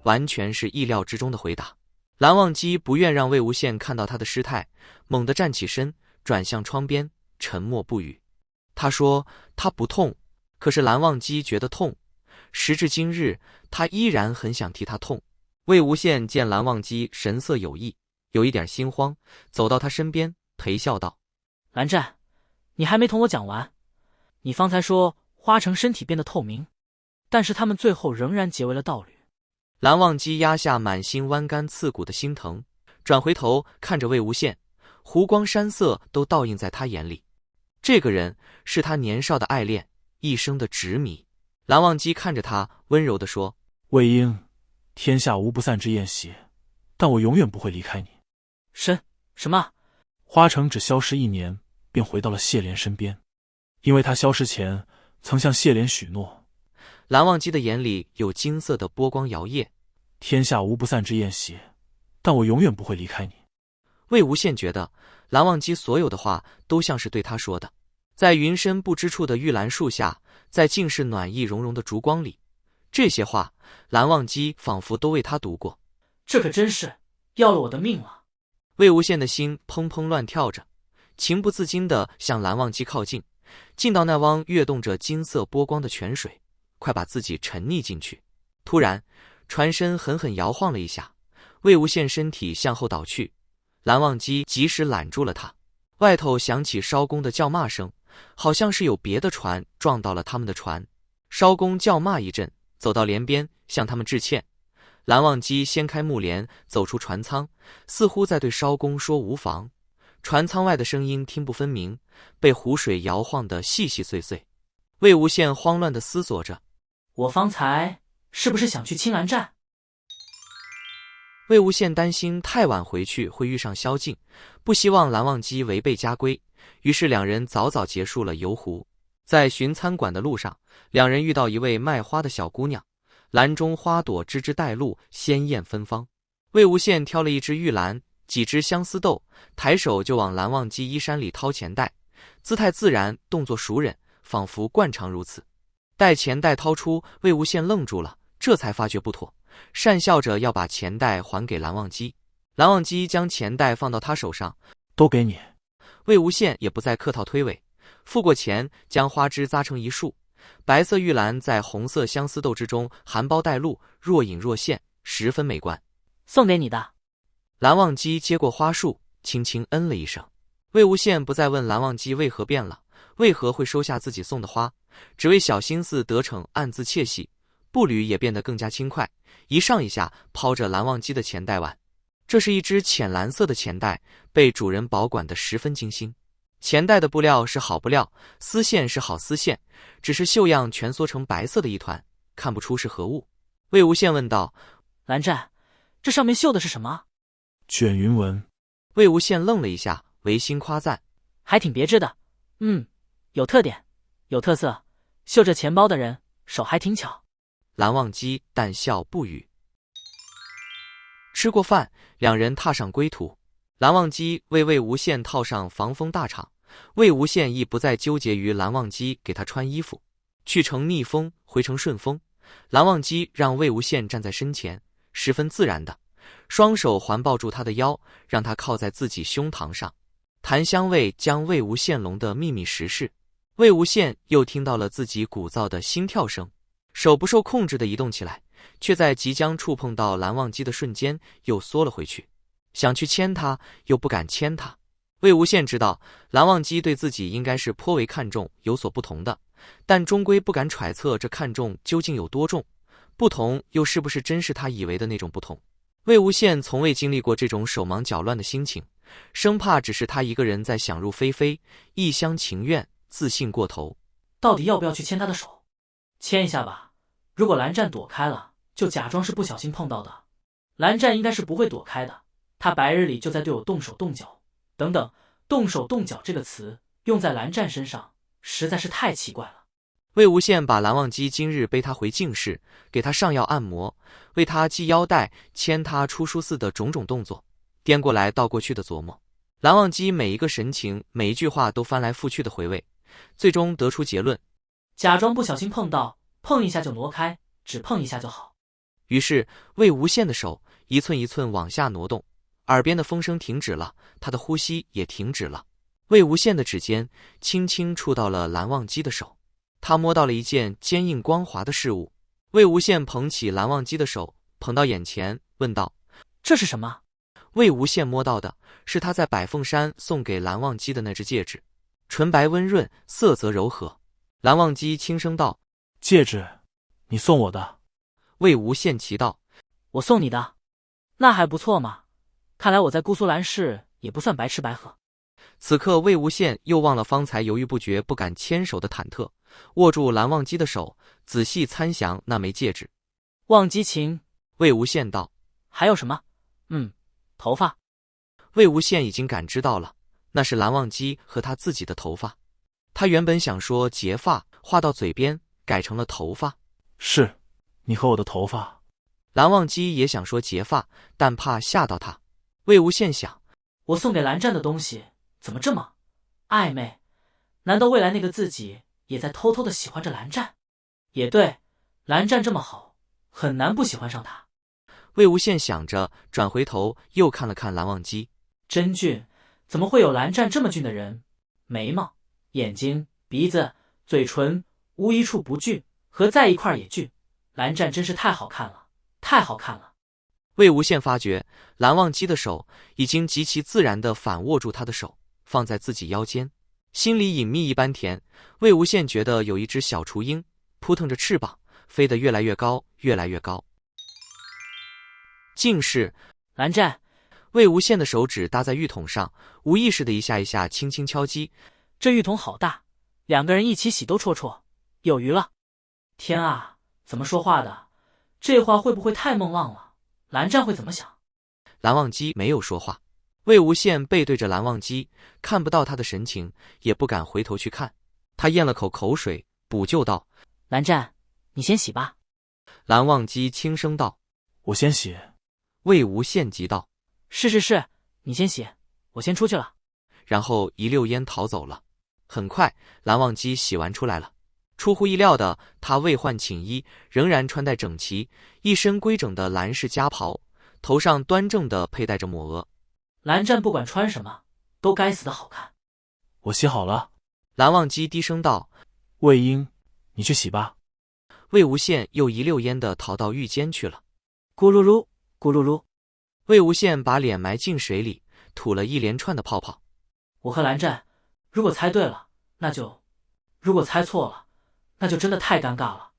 完全是意料之中的回答。蓝忘机不愿让魏无羡看到他的失态，猛地站起身，转向窗边，沉默不语。他说他不痛，可是蓝忘机觉得痛，时至今日，他依然很想替他痛。魏无羡见蓝忘机神色有异，有一点心慌，走到他身边，陪笑道：蓝湛，你还没同我讲完。你方才说花城身体变得透明，但是他们最后仍然结为了道侣。蓝忘机压下满心剜肝刺骨的心疼，转回头看着魏无羡，湖光山色都倒映在他眼里。这个人是他年少的爱恋，一生的执迷。蓝忘机看着他，温柔地说：魏婴，天下无不散之宴席，但我永远不会离开你。什么？花城只消失1年，便回到了谢莲身边，因为他消失前曾向谢莲许诺。蓝忘机的眼里有金色的波光摇曳。天下无不散之宴席，但我永远不会离开你。魏无羡觉得蓝忘机所有的话都像是对他说的。在云深不知处的玉兰树下，在尽是暖意融融的烛光里，这些话蓝忘机仿佛都为他读过。这可真是要了我的命了。魏无羡的心砰砰乱跳着，情不自禁地向蓝忘机靠近，近到那汪跃动着金色波光的泉水，快把自己沉溺进去。突然船身狠狠摇晃了一下，魏无羡身体向后倒去，蓝忘机及时揽住了他。外头响起艄公的叫骂声，好像是有别的船撞到了他们的船。艄公叫骂一阵，走到帘边向他们致歉。蓝忘机掀开幕帘，走出船舱，似乎在对艄公说无妨。船舱外的声音听不分明，被湖水摇晃得细细碎碎。魏无羡慌乱地思索着，我方才是不是想去青蓝寨？魏无羡担心太晚回去会遇上萧敬，不希望蓝忘机违背家规，于是两人早早结束了游湖。在寻餐馆的路上，两人遇到一位卖花的小姑娘，篮中花朵枝枝带露，鲜艳芬芳。魏无羡挑了一只玉兰，几只相思豆，抬手就往蓝忘机衣衫里掏钱袋，姿态自然，动作熟稔，仿佛惯常如此。待钱袋掏出，魏无羡愣住了，这才发觉不妥，讪笑着要把钱袋还给蓝忘机。蓝忘机将钱袋放到他手上，都给你。魏无羡也不再客套推诿，付过钱，将花枝扎成一束。白色玉兰在红色相思豆之中含苞待露，若隐若现，十分美观。送给你的。蓝忘机接过花束，轻轻嗯了一声。魏无羡不再问蓝忘机为何变了，为何会收下自己送的花，只为小心思得逞，暗自窃喜。步履也变得更加轻快，一上一下抛着蓝忘机的钱袋碗。这是一只浅蓝色的钱袋，被主人保管得十分精心。钱袋的布料是好布料，丝线是好丝线，只是绣样蜷缩成白色的一团，看不出是何物。魏无羡问道：蓝湛，这上面绣的是什么？卷云纹。魏无羡愣了一下，违心夸赞：还挺别致的。有特点，有特色，绣着钱包的人手还挺巧。蓝忘机淡笑不语。吃过饭，两人踏上归途。蓝忘机为魏无羡套上防风大氅，魏无羡亦不再纠结于蓝忘机给他穿衣服。去程逆风，回程顺风。蓝忘机让魏无羡站在身前，十分自然的，双手环抱住他的腰，让他靠在自己胸膛上。檀香味将魏无羡笼得密密实实。魏无羡又听到了自己鼓噪的心跳声，手不受控制地移动起来，却在即将触碰到蓝忘机的瞬间又缩了回去，想去牵他又不敢牵他。魏无羡知道蓝忘机对自己应该是颇为看重，有所不同的，但终归不敢揣测这看重究竟有多重，不同又是不是真是他以为的那种不同。魏无羡从未经历过这种手忙脚乱的心情，生怕只是他一个人在想入非非，一厢情愿，自信过头。到底要不要去牵他的手？牵一下吧，如果蓝湛躲开了，就假装是不小心碰到的。蓝湛应该是不会躲开的，他白日里就在对我动手动脚。等等，动手动脚这个词用在蓝湛身上实在是太奇怪了。魏无羡把蓝忘机今日背他回净室，给他上药按摩，为他系腰带，牵他出书寺的种种动作，颠过来倒过去的琢磨。蓝忘机每一个神情，每一句话都翻来覆去的回味，最终得出结论：假装不小心碰到，碰一下就挪开，只碰一下就好。于是魏无羡的手一寸一寸往下挪动，耳边的风声停止了，他的呼吸也停止了。魏无羡的指尖轻轻触到了蓝忘机的手，他摸到了一件坚硬光滑的事物。魏无羡捧起蓝忘机的手，捧到眼前，问道：“这是什么？”魏无羡摸到的是他在百凤山送给蓝忘机的那只戒指，纯白温润，色泽柔和。蓝忘机轻声道：“戒指，你送我的。”魏无羡奇道：“我送你的，那还不错嘛。看来我在姑苏兰氏也不算白吃白喝。”此刻魏无羡又忘了方才犹豫不决不敢牵手的忐忑，握住蓝忘机的手，仔细参详那枚戒指。忘机情，魏无羡道：“还有什么？头发。”魏无羡已经感知到了，那是蓝忘机和他自己的头发。他原本想说结发，话到嘴边改成了头发。是，你和我的头发。蓝忘机也想说结发，但怕吓到他。魏无羡想，我送给蓝湛的东西怎么这么暧昧？难道未来那个自己也在偷偷的喜欢着蓝湛？也对，蓝湛这么好，很难不喜欢上他。魏无羡想着，转回头又看了看蓝忘机，真俊，怎么会有蓝湛这么俊的人？眉毛、眼睛、鼻子、嘴唇，无一处不俊，合在一块也俊。蓝湛真是太好看了，太好看了。魏无羡发觉蓝忘机的手已经极其自然地反握住他的手，放在自己腰间，心里隐秘一般甜。魏无羡觉得有一只小雏鹰扑腾着翅膀，飞得越来越高，越来越高。竟是蓝湛。魏无羡的手指搭在浴桶上，无意识的一下一下轻轻敲击。这浴桶好大，两个人一起洗都绰绰，有余了。天啊，怎么说话的？这话会不会太梦浪了？蓝湛会怎么想？蓝忘机没有说话，魏无羡背对着蓝忘机，看不到他的神情，也不敢回头去看。他咽了口口水，补救道：“蓝湛，你先洗吧。”蓝忘机轻声道：“我先洗。”魏无羡急道：“是，你先洗，我先出去了。”然后一溜烟逃走了。很快，蓝忘机洗完出来了。出乎意料的，他未换寝衣，仍然穿戴整齐，一身规整的蓝氏夹袍，头上端正地佩戴着抹额。蓝湛不管穿什么，都该死的好看。我洗好了。蓝忘机低声道：“魏婴，你去洗吧。”魏无羡又一溜烟地逃到浴间去了。咕噜噜，咕噜噜。魏无羡把脸埋进水里，吐了一连串的泡泡。我和蓝湛，如果猜对了，那就；如果猜错了，那就真的太尴尬了。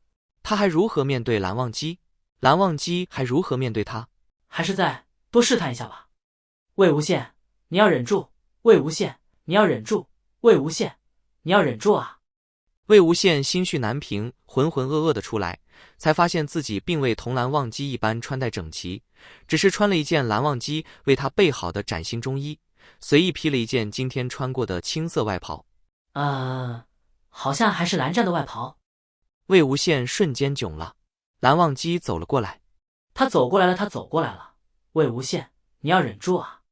他还如何面对蓝忘机？蓝忘机还如何面对他？还是再多试探一下吧。魏无羡，你要忍住；魏无羡，你要忍住；魏无羡，你要忍住啊！魏无羡心绪难平，浑浑噩噩的出来，才发现自己并未同蓝忘机一般穿戴整齐，只是穿了一件蓝忘机为他备好的崭新中衣，随意披了一件今天穿过的青色外袍。好像还是蓝湛的外袍。魏无羡瞬间窘了。蓝忘机走了过来，他走过来了。魏无羡，你要忍住啊！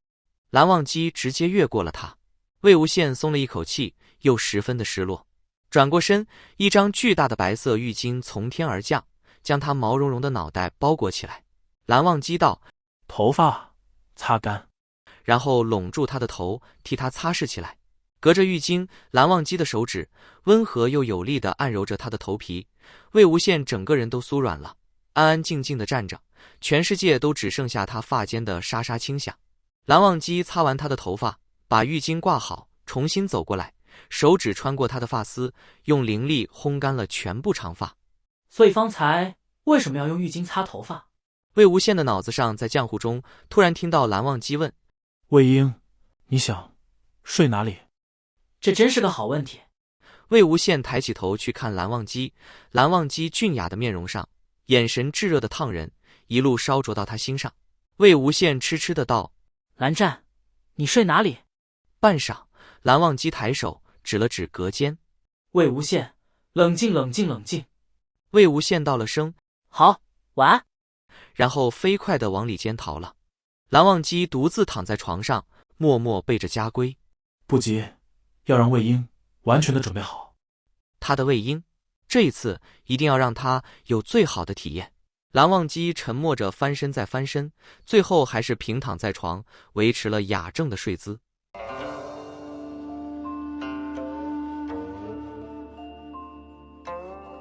蓝忘机直接越过了他。魏无羡松了一口气，又十分的失落。转过身，一张巨大的白色浴巾从天而降，将他毛茸茸的脑袋包裹起来。蓝忘机道：“头发擦干。”然后拢住他的头，替他擦拭起来。隔着浴巾，蓝忘机的手指温和又有力地按揉着他的头皮。魏无羡整个人都酥软了，安安静静地站着，全世界都只剩下他发间的沙沙轻响。蓝忘机擦完他的头发，把浴巾挂好，重新走过来，手指穿过他的发丝，用灵力烘干了全部长发。所以方才为什么要用浴巾擦头发？魏无羡的脑子上在浆糊中突然听到蓝忘机问：“魏婴，你想睡哪里？”这真是个好问题。魏无羡抬起头去看蓝忘机，蓝忘机俊雅的面容上，眼神炙热的烫人，一路烧灼到他心上。魏无羡痴痴的道：“蓝湛，你睡哪里？”半晌，蓝忘机抬手指了指隔间。魏无羡，冷静。魏无羡道了声好，晚安，然后飞快地往里间逃了。蓝忘机独自躺在床上，默默背着家规。不急，要让魏婴完全的准备好。他的魏婴，这一次一定要让他有最好的体验。蓝忘机沉默着翻身再翻身，最后还是平躺在床，维持了雅正的睡姿。